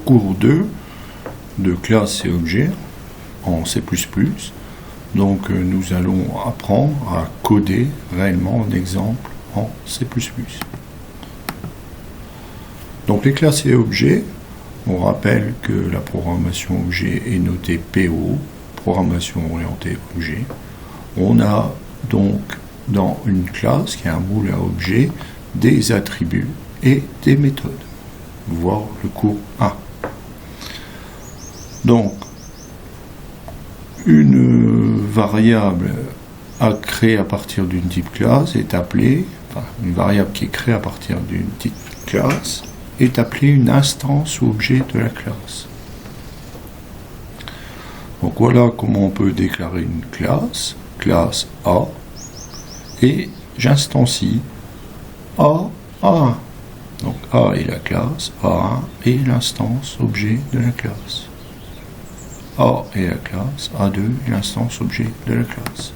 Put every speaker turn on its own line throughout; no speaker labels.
cours 2 de classe et objets en C++. Donc nous allons apprendre à coder réellement un exemple en C++. Donc les classes et objets, on rappelle que la programmation objet est notée PO, programmation orientée objet. On a donc dans une classe qui est un moule à objet des attributs et des méthodes. Voir le cours 1. Donc une variable à créer à partir d'une type classe est appelée, une variable qui est créée à partir d'une type classe est appelée une instance ou objet de la classe. Donc voilà comment on peut déclarer une classe, classe A, et j'instancie A1. Donc A est la classe, A1 est l'instance objet de la classe. A est la classe, A2 est l'instance objet de la classe.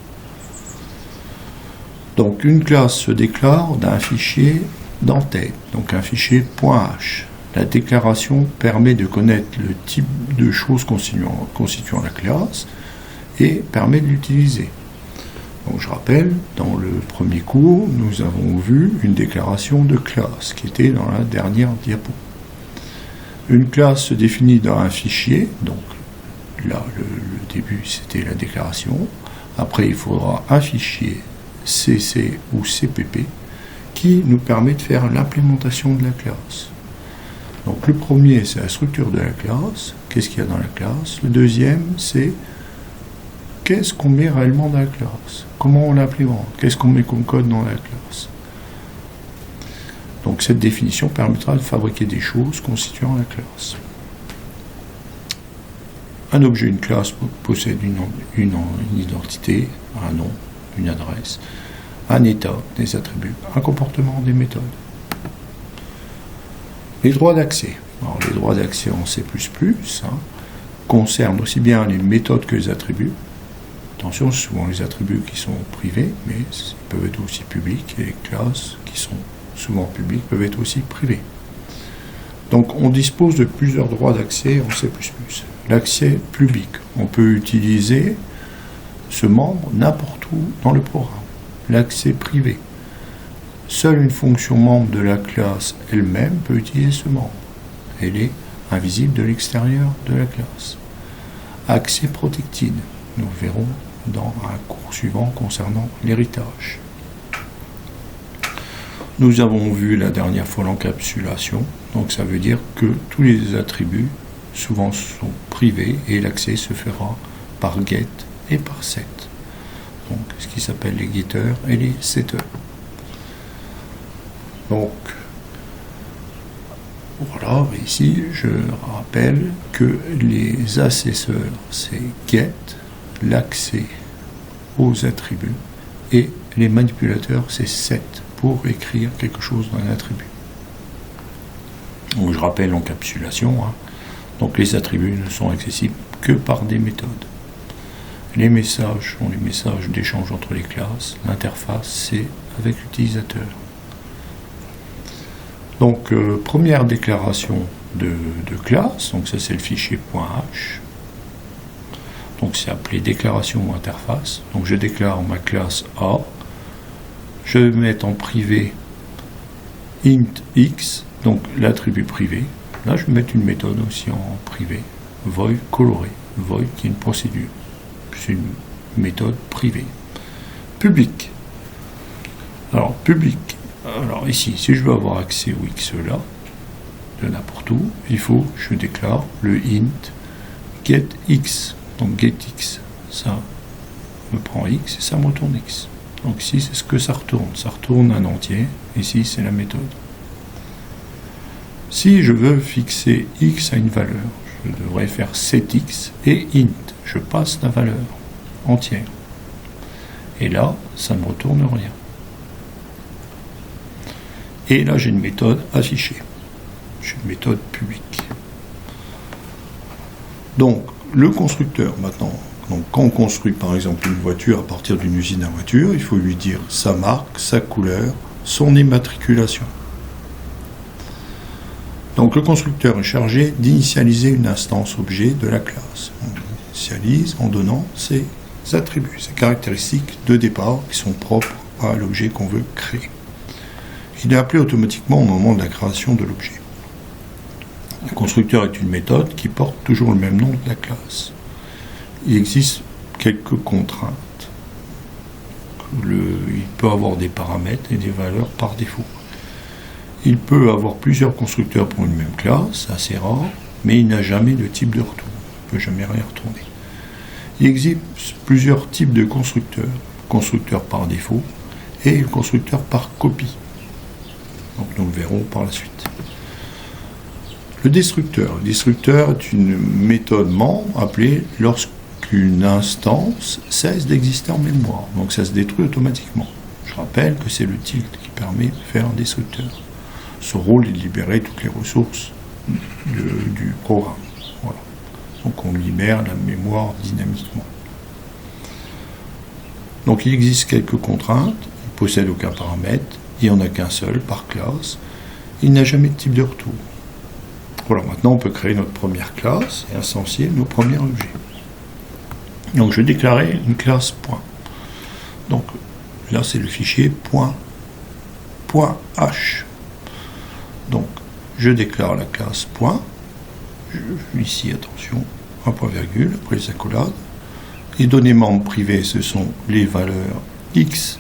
Donc une classe se déclare d'un fichier d'entête, donc un fichier .h. La déclaration permet de connaître le type de choses constituant la classe et permet de l'utiliser. Donc je rappelle, dans le premier cours, nous avons vu une déclaration de classe qui était dans la dernière diapo. Une classe se définit dans un fichier, donc là le début c'était la déclaration. Après il faudra un fichier CC ou CPP qui nous permet de faire l'implémentation de la classe. Donc le premier c'est la structure de la classe, qu'est-ce qu'il y a dans la classe. Le deuxième c'est qu'est-ce qu'on met réellement dans la classe, comment on l'implémente, qu'est-ce qu'on met comme code dans la classe. Donc cette définition permettra de fabriquer des choses constituant la classe. Un objet, une classe possède une identité, un nom, une adresse, un état, des attributs, un comportement, des méthodes. Les droits d'accès. Alors les droits d'accès en C++ concernent aussi bien les méthodes que les attributs. Attention, c'est souvent les attributs qui sont privés, mais ils peuvent être aussi publics, et les classes qui sont souvent publiques peuvent être aussi privées. Donc on dispose de plusieurs droits d'accès en C++. L'accès public, on peut utiliser ce membre n'importe où dans le programme. L'accès privé, seule une fonction membre de la classe elle-même peut utiliser ce membre. Elle est invisible de l'extérieur de la classe. Accès protected, nous verrons dans un cours suivant concernant l'héritage. Nous avons vu la dernière fois l'encapsulation, donc ça veut dire que tous les attributs souvent sont privés et l'accès se fera par get et par set. Donc ce qui s'appelle les getters et les setters. Donc voilà, ici je rappelle que les assesseurs c'est get, l'accès aux attributs, et les manipulateurs c'est set pour écrire quelque chose dans un attribut. Donc je rappelle l'encapsulation. Donc les attributs ne sont accessibles que par des méthodes. Les messages sont les messages d'échange entre les classes. L'interface c'est avec l'utilisateur. Donc première déclaration de classe, donc ça c'est le fichier .h. Donc c'est appelé déclaration ou interface. Donc je déclare ma classe A. Je vais mettre en privé int x, donc l'attribut privé. Là je vais mettre une méthode aussi en privé, void coloré, void qui est une procédure. C'est une méthode privée. Public. Alors public. Alors ici, si je veux avoir accès au x là, de n'importe où, il faut que je déclare le int getX. Donc getX, ça me prend x et ça me retourne x. Donc ici, c'est ce que ça retourne. Ça retourne un entier. Ici, c'est la méthode. Si je veux fixer x à une valeur, je devrais faire setX et int. Je passe la valeur entière. Et là, ça ne me retourne rien. Et là, j'ai une méthode affichée. J'ai une méthode publique. Donc, le constructeur, maintenant, donc quand on construit par exemple une voiture à partir d'une usine à voiture, il faut lui dire sa marque, sa couleur, son immatriculation. Donc le constructeur est chargé d'initialiser une instance objet de la classe. On initialise en donnant ses attributs, ses caractéristiques de départ qui sont propres à l'objet qu'on veut créer. Il est appelé automatiquement au moment de la création de l'objet. Le constructeur est une méthode qui porte toujours le même nom de la classe. Il existe quelques contraintes. Il peut avoir des paramètres et des valeurs par défaut. Il peut avoir plusieurs constructeurs pour une même classe, assez rare, mais il n'a jamais de type de retour. Il ne peut jamais rien retourner. Il existe plusieurs types de constructeurs. Constructeur par défaut et le constructeur par copie. Donc nous le verrons par la suite. Le destructeur. Le destructeur est une méthode membre appelée lorsqu'une instance cesse d'exister en mémoire. Donc ça se détruit automatiquement. Je rappelle que c'est le tilt qui permet de faire un destructeur. Son rôle est de libérer toutes les ressources du programme. Voilà. Donc on libère la mémoire dynamiquement. Donc il existe quelques contraintes. Il ne possède aucun paramètre. Il n'y en a qu'un seul par classe. Il n'a jamais de type de retour. Voilà, maintenant on peut créer notre première classe et instancier nos premiers objets. Donc je vais déclarer une classe point. Donc là c'est le fichier .h. Donc je déclare la classe point. Ici attention, un point virgule après les accolades. Les données membres privées ce sont les valeurs x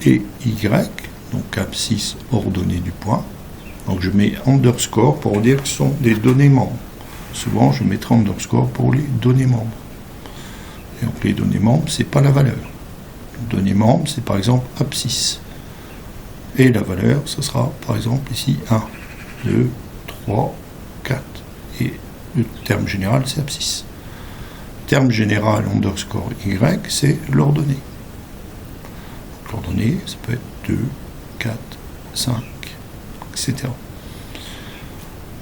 et y, donc abscisse ordonnée du point. Donc je mets underscore pour dire que ce sont des données membres. Souvent je mettrai underscore pour les données membres. Et donc les données membres, c'est pas la valeur. Les données membres, c'est par exemple abscisse. Et la valeur, ce sera par exemple ici 1, 2, 3, 4. Et le terme général, c'est abscisse. Terme général underscore y, c'est l'ordonnée. L'ordonnée, ça peut être 2, 4, 5, etc.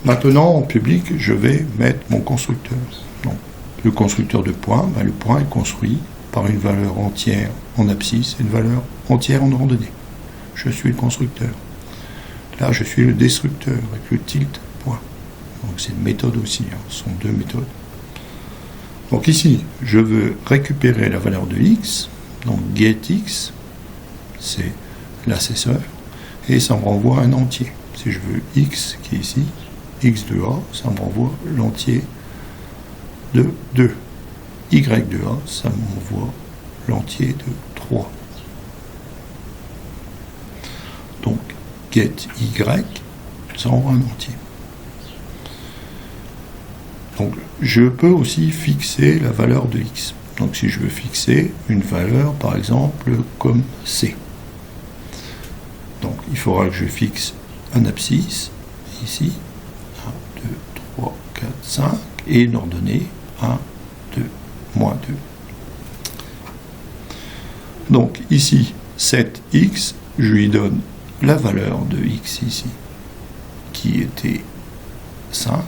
Maintenant, en public, je vais mettre mon constructeur. Donc, le constructeur de point, le point est construit par une valeur entière en abscisse et une valeur entière en ordonnée. Je suis le constructeur. Là, je suis le destructeur avec le tilt point. Donc, c'est une méthode aussi. Ce sont deux méthodes. Donc ici, je veux récupérer la valeur de x. Donc getX, c'est l'accesseur. Et ça me renvoie un entier. Si je veux x qui est ici, x de a, ça me renvoie l'entier de 2. Y de a, ça m'envoie l'entier de 3. Donc get y, ça envoie un entier. Donc je peux aussi fixer la valeur de x. Donc si je veux fixer une valeur, par exemple, comme c. Donc il faudra que je fixe un abscisse, ici, 1, 2, 3, 4, 5, et une ordonnée, 1, 2, moins 2. Donc ici, 7x, je lui donne la valeur de x ici, qui était 5,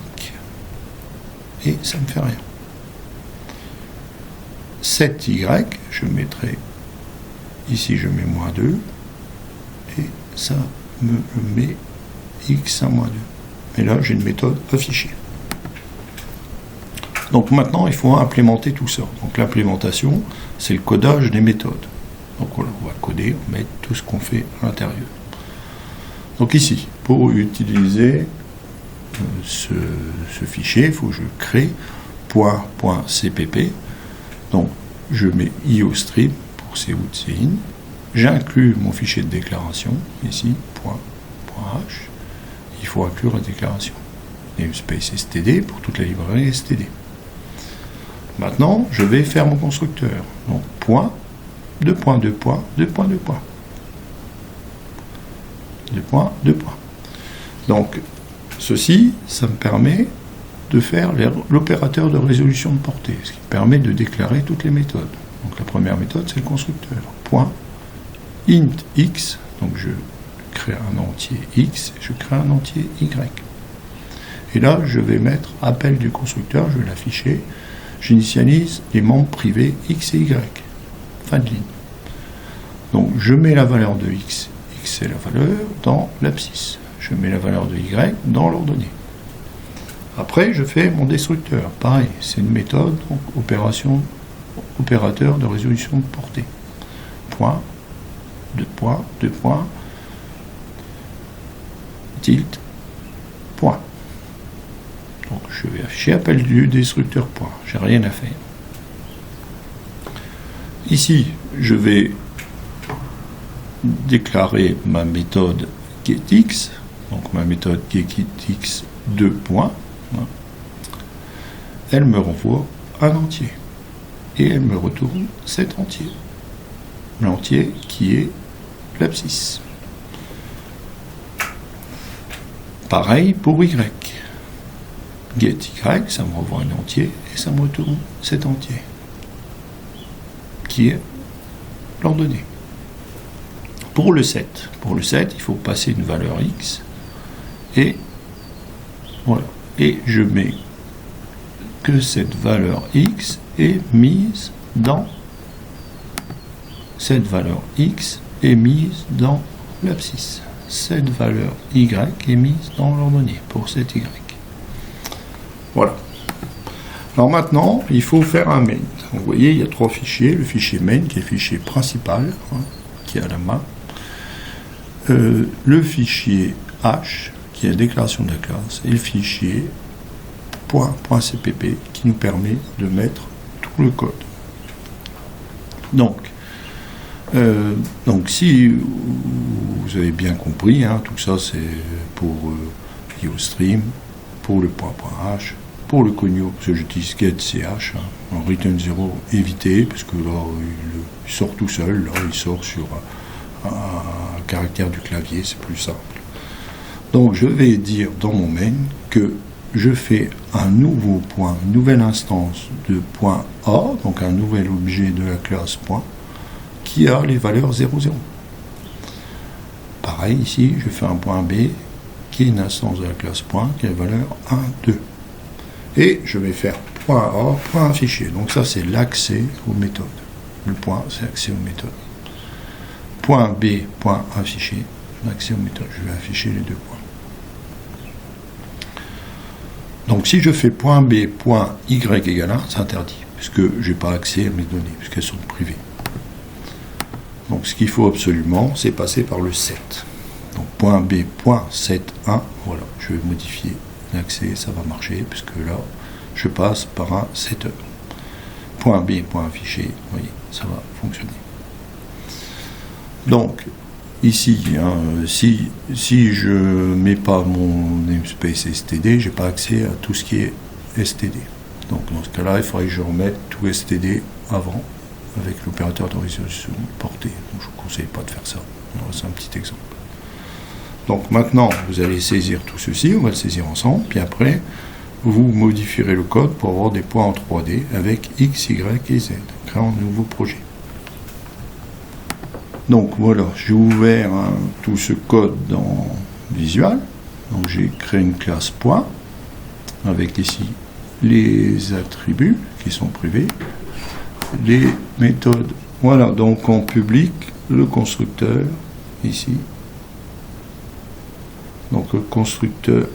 et ça ne me fait rien. 7y, je mettrai, ici je mets moins 2, et ça me met x à moins 2. Et là, j'ai une méthode affichée. Donc maintenant, il faut implémenter tout ça. Donc l'implémentation, c'est le codage des méthodes. Donc on va coder, on va mettre tout ce qu'on fait à l'intérieur. Donc ici, pour utiliser ce fichier, il faut que je crée .cpp. Donc je mets iostream pour cout, cin. J'inclus mon fichier de déclaration, ici, .h. Il faut inclure la déclaration. Namespace std pour toute la librairie std. Maintenant, je vais faire mon constructeur. Donc, point, 2 points, 2 points, 2 points, 2 points. 2 points, 2 points. Donc, ceci, ça me permet de faire l'opérateur de résolution de portée, ce qui permet de déclarer toutes les méthodes. Donc, la première méthode, c'est le constructeur. Point, int x, donc je crée un entier x, et je crée un entier y. Et là, je vais mettre appel du constructeur, je vais l'afficher. J'initialise les membres privés x et y. Fin de ligne. Donc je mets la valeur de x, x c'est la valeur, dans l'abscisse. je mets la valeur de y dans l'ordonnée. Après, je fais mon destructeur. Pareil, c'est une méthode, donc opérateur de résolution de portée. Point, deux points, tilt, point. Donc je vais afficher appel du destructeur point. J'ai rien à faire. Ici, je vais déclarer ma méthode getX, donc ma méthode getX 2 points. Elle me renvoie un entier et elle me retourne cet entier. L'entier qui est l'abscisse. Pareil pour Y. Get Y, ça me renvoie un entier et ça me retourne cet entier qui est l'ordonnée. Pour le 7, il faut passer une valeur X et voilà. Et je mets que cette valeur X est mise dans cette valeur X est mise dans l'abscisse. Cette valeur Y est mise dans l'ordonnée pour cet Y. Voilà. Alors maintenant, il faut faire un main. Vous voyez, il y a trois fichiers. Le fichier main, qui est le fichier principal, qui est à la main. Le fichier H, qui est la déclaration de la classe. Et le fichier .cpp, qui nous permet de mettre tout le code. Donc si vous avez bien compris, tout ça c'est pour IOStream, pour le .h, pour le Conio, parce que j'utilise getCH, en return 0, éviter, parce que là il sort tout seul, là il sort sur un caractère du clavier, c'est plus simple. Donc je vais dire dans mon main que je fais un nouveau point, une nouvelle instance de point A, donc un nouvel objet de la classe point, qui a les valeurs 0, 0. Pareil ici, je fais un point B, qui est une instance de la classe point, qui a les valeurs 1, 2. Et je vais faire point A, point affiché. Donc ça c'est l'accès aux méthodes. Le point, c'est l'accès aux méthodes. Point B, point affiché, l'accès aux méthodes. Je vais afficher les deux points. Donc si je fais point B, point Y égale 1, c'est interdit, puisque je n'ai pas accès à mes données, puisqu'elles sont privées. Donc ce qu'il faut absolument, c'est passer par le set. Donc point B, point set 1, voilà, je vais modifier l'accès, ça va marcher, puisque là, je passe par un setter. Point B, point affiché, vous voyez, ça va fonctionner. Donc, ici, si je ne mets pas mon namespace STD, je n'ai pas accès à tout ce qui est STD. Donc dans ce cas-là, il faudrait que je remette tout STD avant, avec l'opérateur de résolution portée. Donc je ne vous conseille pas de faire ça. C'est un petit exemple. Donc maintenant, vous allez saisir tout ceci, on va le saisir ensemble, puis après, vous modifierez le code pour avoir des points en 3D avec X, Y et Z, créant un nouveau projet. Donc voilà, j'ai ouvert tout ce code dans Visual. Donc j'ai créé une classe point, avec ici les attributs qui sont privés, les méthodes. Voilà, donc en public, le constructeur, ici. Donc le constructeur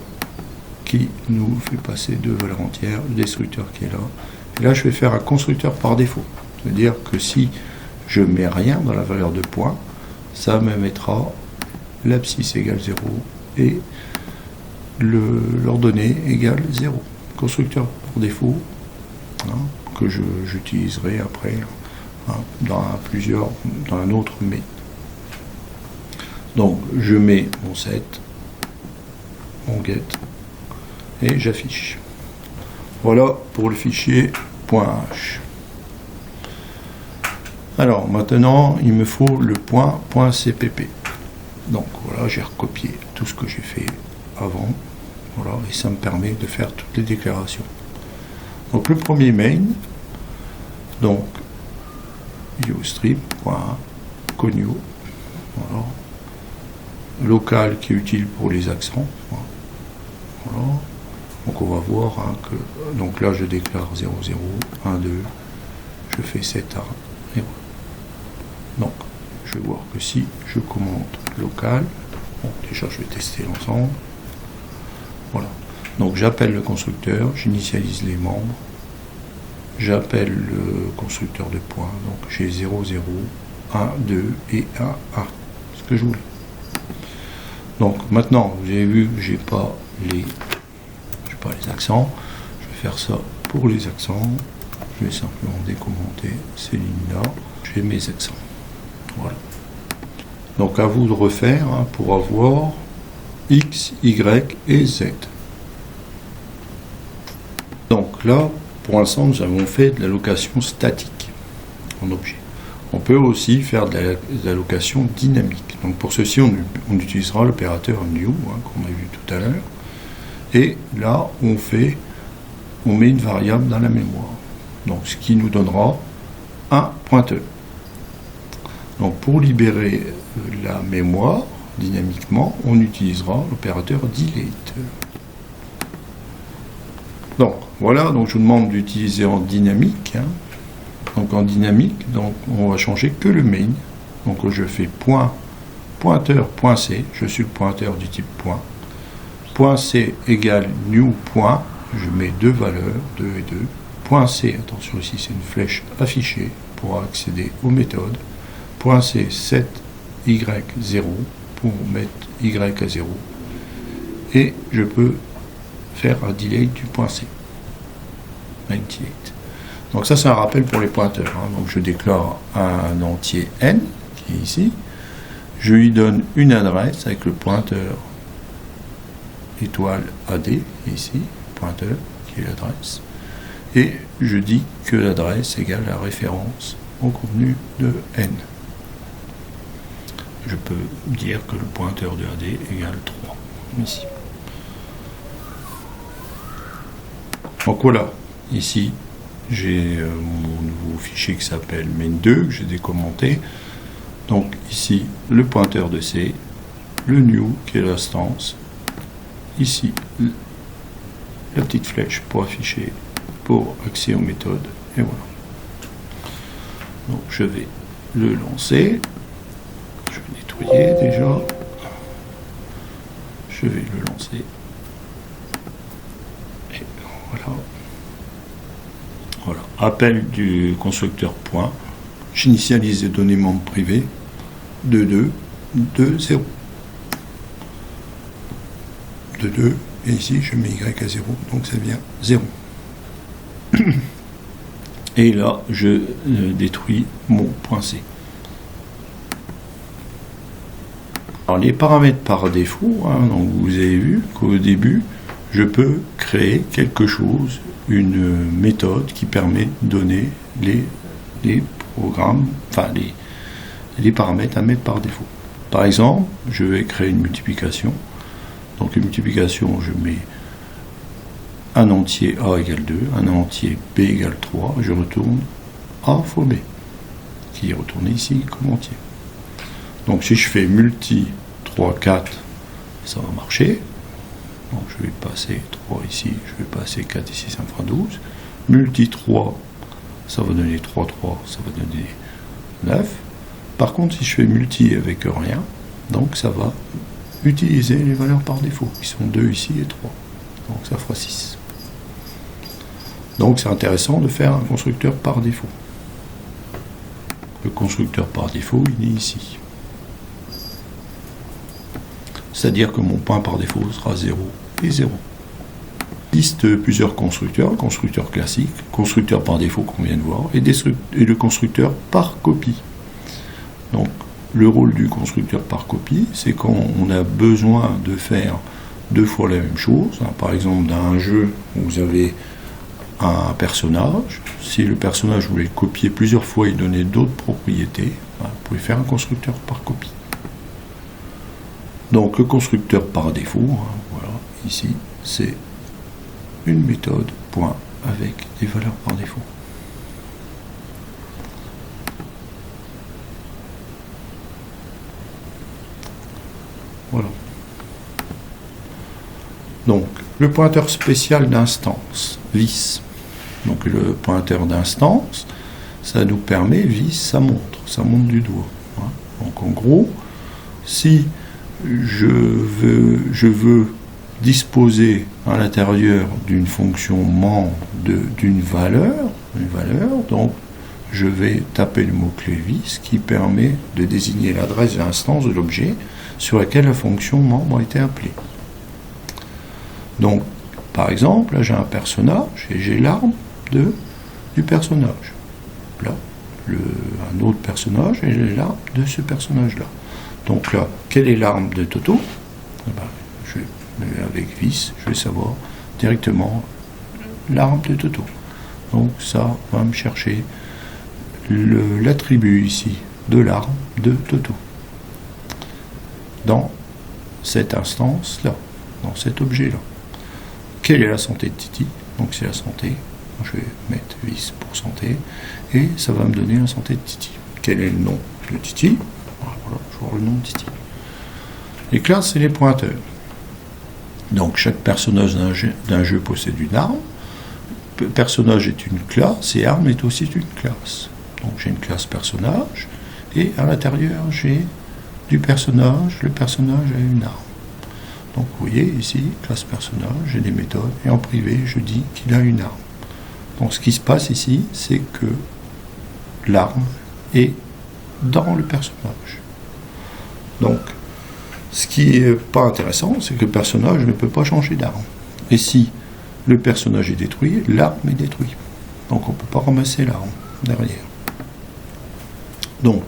qui nous fait passer deux valeurs entières, le destructeur qui est là. Et là, je vais faire un constructeur par défaut. C'est-à-dire que si je ne mets rien dans la valeur de point, ça me mettra l'abscisse égale 0 et l'ordonnée égale 0. Constructeur par défaut, que j'utiliserai après dans un autre mais. Donc je mets mon set, mon get, et j'affiche. Voilà pour le fichier .h. Alors maintenant, il me faut le .cpp. Donc voilà, j'ai recopié tout ce que j'ai fait avant. Voilà, et ça me permet de faire toutes les déclarations. Donc le premier main, donc IOStream.conio, voilà. Local qui est utile pour les accents. Voilà. Donc on va voir que donc là je déclare 0, 0, 1, 2, je fais 7 A et voilà. Donc je vais voir que si je commande local, Bon, déjà, je vais tester l'ensemble. Voilà. Donc, j'appelle le constructeur, j'initialise les membres, j'appelle le constructeur de points. Donc, j'ai 0, 0, 1, 2 et 1, 1. Ce que je voulais. Donc, maintenant, vous avez vu que j'ai pas les accents. Je vais faire ça pour les accents. Je vais simplement décommenter ces lignes-là. J'ai mes accents. Voilà. Donc à vous de refaire hein, pour avoir X, Y et Z. Donc là, pour l'instant, nous avons fait de l'allocation statique en objet. On peut aussi faire de l'allocation dynamique. Donc pour ceci, on utilisera l'opérateur new hein, qu'on a vu tout à l'heure. Et là, on met une variable dans la mémoire. Donc ce qui nous donnera un pointeur. Donc pour libérer la mémoire dynamiquement, on utilisera l'opérateur delete. Donc voilà, donc je vous demande d'utiliser en dynamique. Hein. Donc en dynamique, donc on va changer que le main. Donc je fais pointeur.c, je suis le pointeur du type point. .c égale new point, je mets deux valeurs, 2 et 2. .c, attention ici c'est une flèche affichée pour accéder aux méthodes. .c 7 y0 pour mettre y à 0. Et je peux faire un delete du .c. Donc ça c'est un rappel pour les pointeurs. Hein. Donc je déclare un entier n qui est ici. Je lui donne une adresse avec le pointeur étoile AD ici, pointeur qui est l'adresse. Et je dis que l'adresse égale la référence au contenu de n. Je peux dire que le pointeur de AD égale 3 ici. Donc voilà, ici j'ai mon nouveau fichier qui s'appelle main2 que j'ai décommenté. Donc ici le pointeur de C, le new qui est l'instance, ici la petite flèche pour afficher, pour accéder aux méthodes, et voilà. Donc je vais le lancer, je vais nettoyer déjà, je vais le lancer, et voilà. Voilà, appel du constructeur point, j'initialise les données membres privées, 2, 2, 2, 0. 2, 2, et ici je mets y à 0, donc ça vient 0. Et là, je détruis mon point C. Alors les paramètres par défaut, hein, donc vous avez vu qu'au début, je peux créer quelque chose, une méthode qui permet de donner les programmes, enfin les paramètres à mettre par défaut. Par exemple, je vais créer une multiplication. Donc une multiplication, je mets un entier A égale 2, un entier B égale 3, je retourne A fois B, qui est retourné ici comme entier. Donc si je fais multi 3, 4, ça va marcher. Donc je vais passer 3 ici, je vais passer 4 ici, ça me fera 12. Multi 3, ça va donner 3, 3, ça va donner 9. Par contre, si je fais multi avec rien, donc ça va utiliser les valeurs par défaut, qui sont 2 ici et 3. Donc ça fera 6. Donc c'est intéressant de faire un constructeur par défaut. Le constructeur par défaut, il est ici. C'est-à-dire que mon point par défaut sera 0 et 0. Il existe plusieurs constructeurs, constructeur classique, constructeur par défaut qu'on vient de voir, et le constructeur par copie. Donc le rôle du constructeur par copie, c'est quand on a besoin de faire deux fois la même chose. Par exemple, dans un jeu où vous avez un personnage, si le personnage voulait le copier plusieurs fois et donner d'autres propriétés, vous pouvez faire un constructeur par copie. Donc le constructeur par défaut, voilà, ici, c'est une méthode point avec des valeurs par défaut. Voilà. Donc, le pointeur spécial d'instance, vis. Donc, le pointeur d'instance, ça nous permet, vis, ça montre du doigt. Donc, en gros, si je veux disposer à l'intérieur d'une fonction membre d'une valeur, donc je vais taper le mot-clé vis qui permet de désigner l'adresse de l'instance de l'objet sur laquelle la fonction membre a été appelée. Donc, par exemple, là j'ai un personnage et j'ai l'arme du personnage. Là, un autre personnage et j'ai l'arme de ce personnage-là. Donc là, quelle est l'arme de Toto? Avec vis, je vais savoir directement l'arme de Toto. Donc ça va me chercher l'attribut ici de l'arme de Toto. Dans cette instance-là, dans cet objet-là. Quelle est la santé de Titi? Donc c'est la santé. Je vais mettre vis pour santé. Et ça va me donner la santé de Titi. Quel est le nom de Titi? Voilà, je vois le nom de Titi. Les classes, c'est les pointeurs. Donc chaque personnage d'un jeu possède une arme. Personnage est une classe et arme est aussi une classe. Donc j'ai une classe personnage et à l'intérieur j'ai du personnage. Le personnage a une arme. Donc vous voyez ici, classe personnage, j'ai des méthodes et en privé je dis qu'il a une arme. Donc ce qui se passe ici, c'est que l'arme est dans le personnage. Donc ce qui n'est pas intéressant, c'est que le personnage ne peut pas changer d'arme. Et si le personnage est détruit, l'arme est détruite. Donc on ne peut pas ramasser l'arme derrière. Donc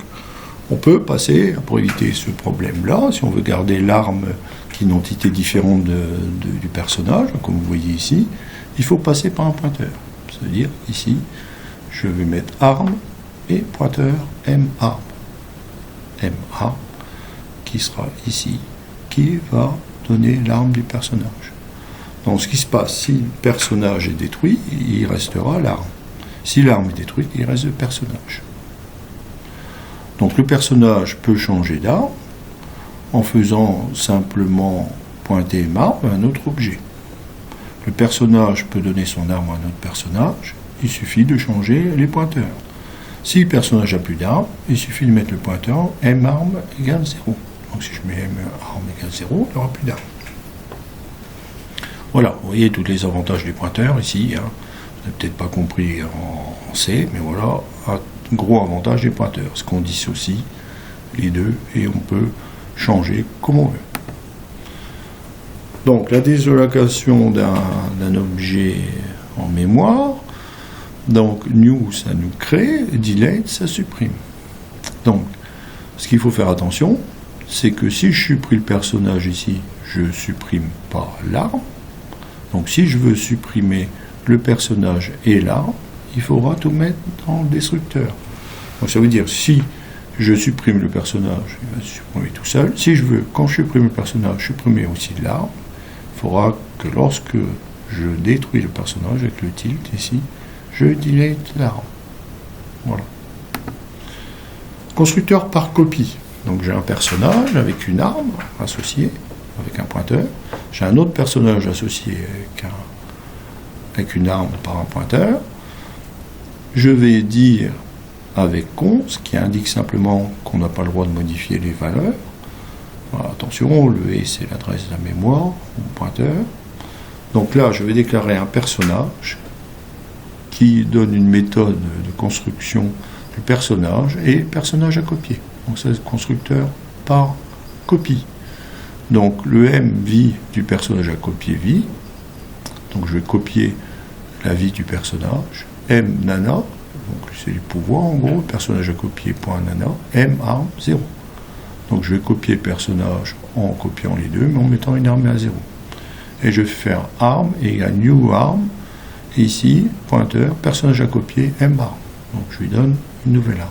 on peut passer, pour éviter ce problème-là, si on veut garder l'arme qui est une entité différente du personnage, comme vous voyez ici, il faut passer par un pointeur. C'est-à-dire ici, je vais mettre arme et pointeur M-arme. M-arme qui sera ici, qui va donner l'arme du personnage. Donc ce qui se passe, si le personnage est détruit, il restera l'arme. Si l'arme est détruite, il reste le personnage. Donc le personnage peut changer d'arme en faisant simplement pointer M-arme à un autre objet. Le personnage peut donner son arme à un autre personnage, il suffit de changer les pointeurs. Si le personnage n'a plus d'arme, il suffit de mettre le pointeur M-arme égale 0. Donc si je mets M-arme égale 0, il n'y aura plus d'arme. Voilà, vous voyez tous les avantages des pointeurs ici. Vous n'avez peut-être pas compris en C, mais voilà un gros avantage des pointeurs. Ce qu'on dissocie les deux et on peut changer comme on veut. Donc la déslocation d'un objet en mémoire, donc new ça nous crée, delete ça supprime. Donc ce qu'il faut faire attention, c'est que si je supprime le personnage ici, je supprime pas l'arme. Donc si je veux supprimer le personnage et l'arme, il faudra tout mettre dans le destructeur. Donc ça veut dire si je supprime le personnage, il va se supprimer tout seul. Si je veux, quand je supprime le personnage, supprimer aussi l'arme, il faudra que lorsque je détruis le personnage avec le tilt ici, je delete l'arme. Voilà. Constructeur par copie. Donc j'ai un personnage avec une arme associée, avec un pointeur. J'ai un autre personnage associé avec une arme par un pointeur. Je vais dire avec const, qui indique simplement qu'on n'a pas le droit de modifier les valeurs. Voilà, attention, le et c'est l'adresse de la mémoire, mon pointeur. Donc là, je vais déclarer un personnage qui donne une méthode de construction du personnage et personnage à copier. Donc c'est le constructeur par copie. Donc le M vie du personnage à copier vie. Donc je vais copier la vie du personnage. M nana, donc c'est le pouvoir en gros, personnage à copier point nana, M arme 0. Donc je vais copier le personnage en copiant les deux, mais en mettant une arme à 0. Et je vais faire arme égale new arme, et ici, pointeur, personnage à copier, M arme. Donc je lui donne une nouvelle arme.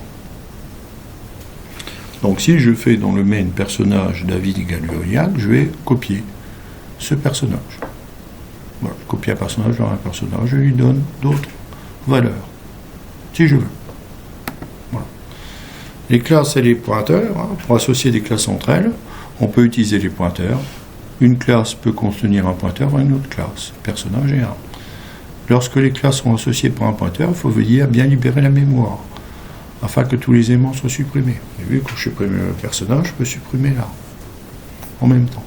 Donc si je fais dans le main personnage David égale Uriac, je vais copier ce personnage. Voilà, je copie un personnage dans un personnage, je lui donne d'autres valeurs, si je veux. Voilà. Les classes et les pointeurs, pour associer des classes entre elles, on peut utiliser les pointeurs. Une classe peut contenir un pointeur à une autre classe, personnage et arme. Lorsque les classes sont associées par un pointeur, il faut veiller à bien libérer la mémoire, afin que tous les éléments soient supprimés. Vous avez vu, quand je supprime le personnage, je peux supprimer l'arme. en même temps.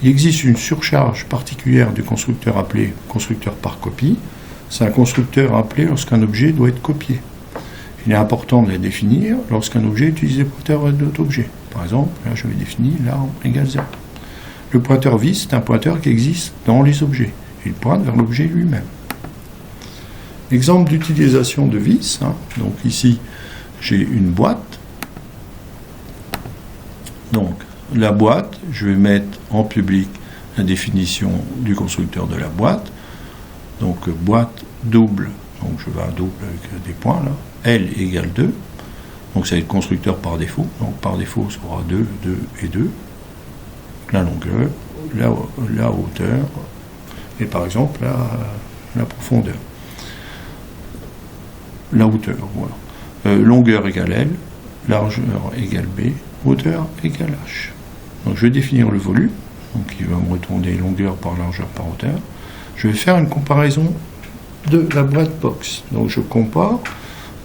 Il existe une surcharge particulière du constructeur appelé constructeur par copie. C'est un constructeur appelé lorsqu'un objet doit être copié. Il est important de la définir lorsqu'un objet utilise le pointeur d'autres objets. Par exemple, là je vais définir l'arbre égale 0. Le pointeur vis, c'est un pointeur qui existe dans les objets. Il pointe vers l'objet lui-même. Exemple d'utilisation de vis. Donc ici, j'ai une boîte. Donc, la boîte, je vais mettre en public la définition du constructeur de la boîte. Donc, boîte double. Donc, je vais à double avec des points là. L égale 2. Donc, c'est le constructeur par défaut. Donc, par défaut, ça sera 2, 2 et 2. La longueur, la hauteur et par exemple la profondeur. La hauteur, voilà. Longueur égale L, largeur égale B, hauteur égale H. Donc je vais définir le volume, donc il va me retourner longueur par largeur par hauteur. Je vais faire une comparaison de la boîte box. Donc je compare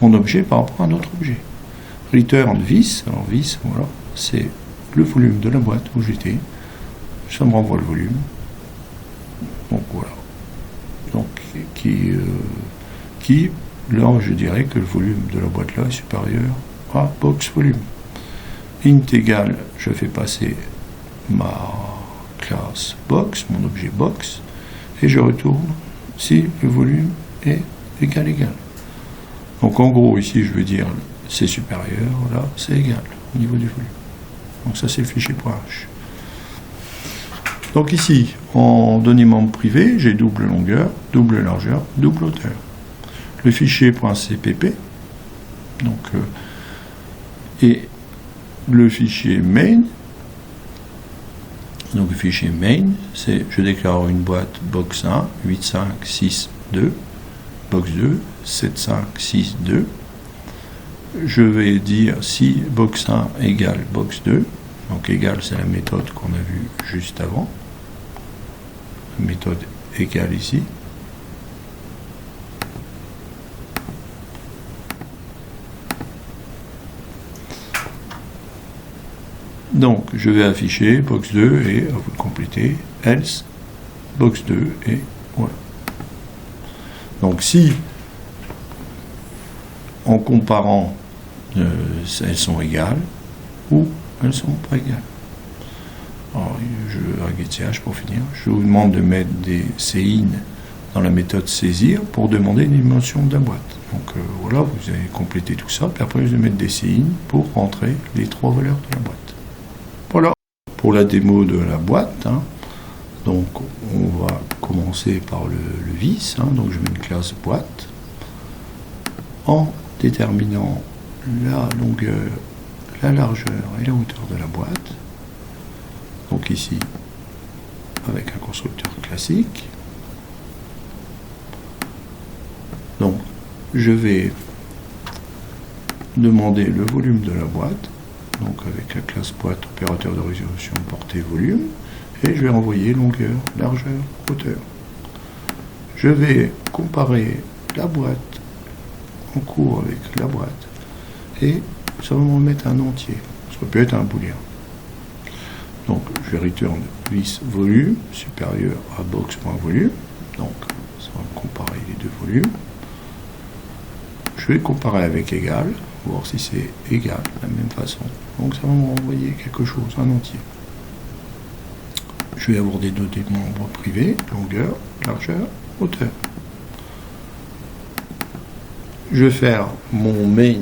mon objet par rapport à un autre objet. Return vis, alors vis, voilà, c'est le volume de la boîte où j'étais. Ça me renvoie le volume. Donc voilà. Donc qui là je dirais que le volume de la boîte là est supérieur à box volume. Int égale, je fais passer ma classe box, mon objet box, et je retourne si le volume est égal. Donc en gros ici je veux dire c'est supérieur, là c'est égal au niveau du volume. Donc ça c'est le fichier .h. Donc ici, en données membres privées, j'ai double longueur, double largeur, double hauteur. Le fichier .cpp, donc, et le fichier main. Donc le fichier main, c'est je déclare une boîte box 1, 8562, box 2, 7562. Je vais dire si box 1 égale box 2, donc égal c'est la méthode qu'on a vue juste avant. Méthode égale ici. Donc je vais afficher box 2 et vous compléter else box 2 et voilà. Donc si en comparant elles sont égales ou elles sont pas égales. Alors, je vais getch pour finir. Je vous demande de mettre des cin dans la méthode saisir pour demander une dimension de la boîte. Donc voilà, vous allez compléter tout ça. Puis après, je vais mettre des cin pour rentrer les 3 valeurs de la boîte. Voilà pour la démo de la boîte. Donc on va commencer par le vis. Donc je mets une classe boîte en déterminant la longueur, la largeur et la hauteur de la boîte. Donc ici, avec un constructeur classique. Donc, je vais demander le volume de la boîte, donc avec la classe boîte opérateur de résolution portée volume, et je vais envoyer longueur, largeur, hauteur. Je vais comparer la boîte en cours avec la boîte, et ça va me mettre un entier. Ça peut être un booléen. Donc je vais return vis volume supérieur à box.volume. Donc ça va me comparer les deux volumes. Je vais comparer avec égal, voir si c'est égal de la même façon. Donc ça va me renvoyer quelque chose, un entier. Je vais avoir des données de membres privés, longueur, largeur, hauteur. Je vais faire mon main,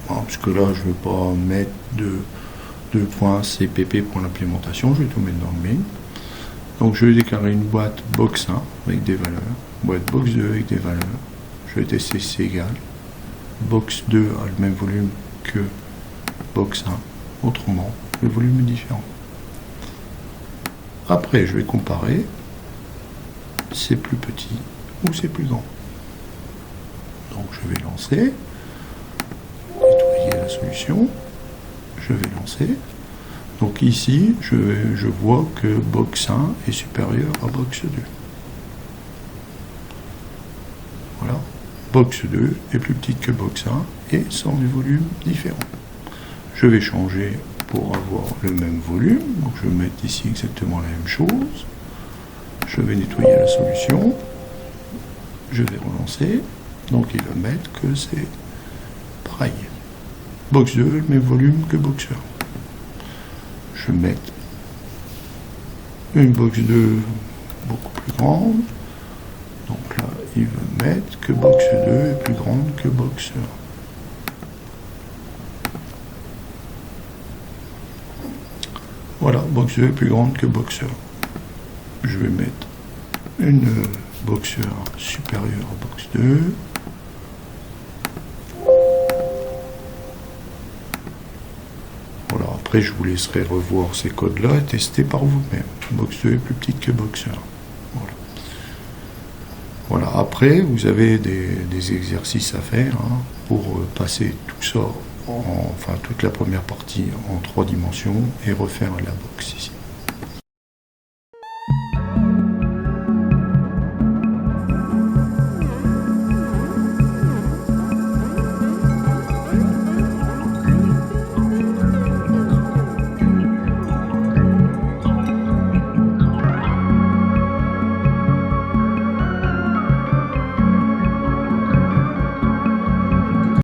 parce que là je ne vais pas mettre de .cpp pour l'implémentation, je vais tout mettre dans le main. Donc je vais déclarer une boîte box 1 avec des valeurs, boîte box 2 avec des valeurs. Je vais tester si c'est égal. Box 2 a le même volume que box 1, autrement le volume est différent. Après je vais comparer, c'est plus petit ou c'est plus grand. Donc je vais lancer, nettoyer la solution. Je vais lancer. Donc ici, je vois que box 1 est supérieur à box 2. Voilà. Box 2 est plus petite que box 1 et sont des volumes différents. Je vais changer pour avoir le même volume. Donc je vais mettre ici exactement la même chose. Je vais nettoyer la solution. Je vais relancer. Donc il va mettre que c'est pareil. Box 2, le même volume que box 1. Je vais mettre une box 2 beaucoup plus grande. Donc là, il va mettre que box 2 est plus grande que box 1. Voilà, box 2 est plus grande que box 1. Je vais mettre une box 1 supérieure à box 2. Voilà, après je vous laisserai revoir ces codes-là et tester par vous-même. Box 2 est plus petite que box 1. Voilà. Voilà, après vous avez des exercices à faire pour passer tout ça, enfin toute la première partie en 3 dimensions et refaire la box ici.